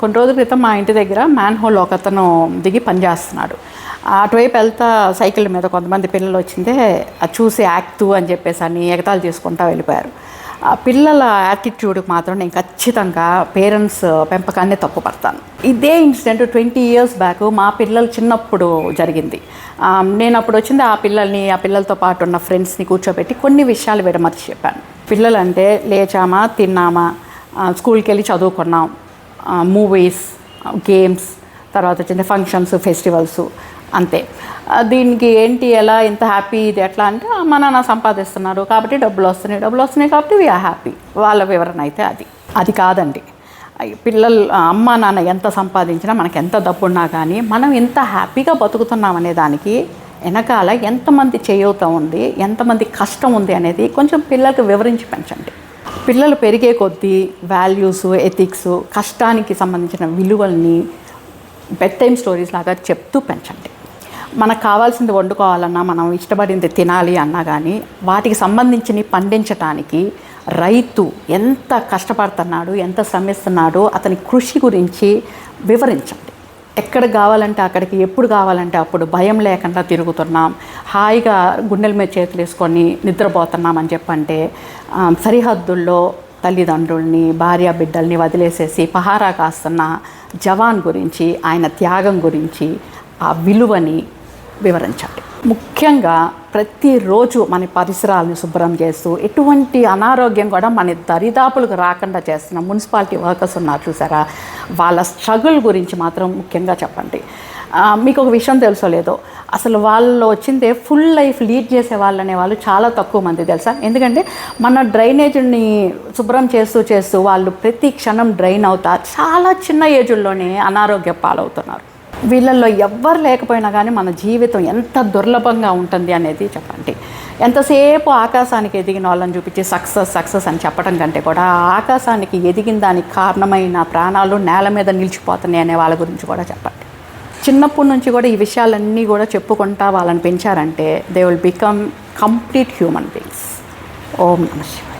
కొన్ని రోజుల క్రితం మా ఇంటి దగ్గర మ్యాన్ హోల్ ఒకతను దిగి పనిచేస్తున్నాడు. అటువైపు వెళ్తా సైకిల్ మీద కొంతమంది పిల్లలు వచ్చిందే అది చూసి యాక్టు అని చెప్పేసి అని ఎగతాళి చేసుకుంటూ వెళ్ళిపోయారు. ఆ పిల్లల యాటిట్యూడ్కి మాత్రం నేను ఖచ్చితంగా పేరెంట్స్ పెంపకాన్ని తప్పుపడతాను. ఇదే ఇన్సిడెంట్ 20 years బ్యాక్ మా పిల్లలు చిన్నప్పుడు జరిగింది. నేను అప్పుడు వచ్చింది ఆ పిల్లలతో పాటు ఉన్న ఫ్రెండ్స్ని కూర్చోబెట్టి కొన్ని విషయాలు విడమర్చి చెప్పాను. పిల్లలు అంటే లేచామా, తిన్నామా, స్కూల్కి వెళ్ళి చదువుకున్నాం, మూవీస్, గేమ్స్, తర్వాత చిన్న ఫంక్షన్స్, ఫెస్టివల్స్, అంతే. దీనికి ఏంటి, ఎలా, ఇంత హ్యాపీ, ఇది ఎట్లా అంటే మా నాన్న సంపాదిస్తున్నారు కాబట్టి డబ్బులు వస్తున్నాయి కాబట్టి వీఆర్ హ్యాపీ. వాళ్ళ వివరణ అయితే అది కాదండి. పిల్లలు అమ్మ నాన్న ఎంత సంపాదించినా, మనకి ఎంత డబ్బు ఉన్నా కానీ మనం ఎంత హ్యాపీగా బతుకుతున్నాం అనే దానికి వెనకాల ఎంతమంది చేయూత ఉంది, ఎంతమంది కష్టం ఉంది అనేది కొంచెం పిల్లలకు వివరించి పెంచండి. పిల్లలు పెరిగే కొద్దీ వాల్యూస్, ఎథిక్స్, కష్టానికి సంబంధించిన విలువల్ని బెడ్ టైమ్ స్టోరీస్ లాగా చెప్తూ పెంచండి. మనకు కావాల్సింది వండుకోవాలన్నా, మనం ఇష్టపడింది తినాలి అన్నా కానీ వాటికి సంబంధించి పండించడానికి రైతు ఎంత కష్టపడుతున్నాడు, ఎంత శ్రమిస్తున్నాడో అతని కృషి గురించి వివరించండి. ఎక్కడికి కావాలంటే అక్కడికి, ఎప్పుడు కావాలంటే అప్పుడు భయం లేకుండా తిరుగుతున్నాం, హాయిగా గుండెల మీద చేతులు వేసుకొని నిద్రపోతున్నాం అని చెప్పంటే సరిహద్దుల్లో తల్లిదండ్రుల్ని, భార్య బిడ్డల్ని వదిలేసేసి పహారా కాస్తున్న జవాన్ గురించి, ఆయన త్యాగం గురించి, ఆ విలువని వివరించండి. ముఖ్యంగా ప్రతిరోజు మన పరిసరాలను శుభ్రం చేస్తూ ఎటువంటి అనారోగ్యం కూడా మన దరిదాపులకు రాకుండా చేస్తున్న మున్సిపాలిటీ వర్కర్స్ ఉన్నారు చూసారా, వాళ్ళ స్ట్రగుల్ గురించి మాత్రం ముఖ్యంగా చెప్పండి. మీకు ఒక విషయం తెలుసో లేదో, అసలు వాళ్ళు వచ్చిందే ఫుల్ లైఫ్ లీడ్ చేసే వాళ్ళు అనేవాళ్ళు చాలా తక్కువ మంది తెలుసా. ఎందుకంటే మన డ్రైనేజీని శుభ్రం చేస్తూ వాళ్ళు ప్రతి క్షణం డ్రైన్ అవుతా చాలా చిన్న ఏజ్లోనే అనారోగ్య పాలవుతున్నారు. వీళ్ళల్లో ఎవ్వరు లేకపోయినా కానీ మన జీవితం ఎంత దుర్లభంగా ఉంటుంది అనేది చెప్పండి. ఎంతసేపు ఆకాశానికి ఎదిగిన వాళ్ళని చూపించి సక్సెస్ అని చెప్పడం కంటే కూడా ఆకాశానికి ఎదిగిన దానికి కారణమైన ప్రాణాలు నేల మీద నిలిచిపోతున్నాయి అనే వాళ్ళ గురించి కూడా చెప్పండి. చిన్నప్పటి నుంచి కూడా ఈ విషయాలన్నీ కూడా చెప్పుకుంటా వాళ్ళని పెంచారంటే they will become complete human beings. ఓం నమః శివాయ.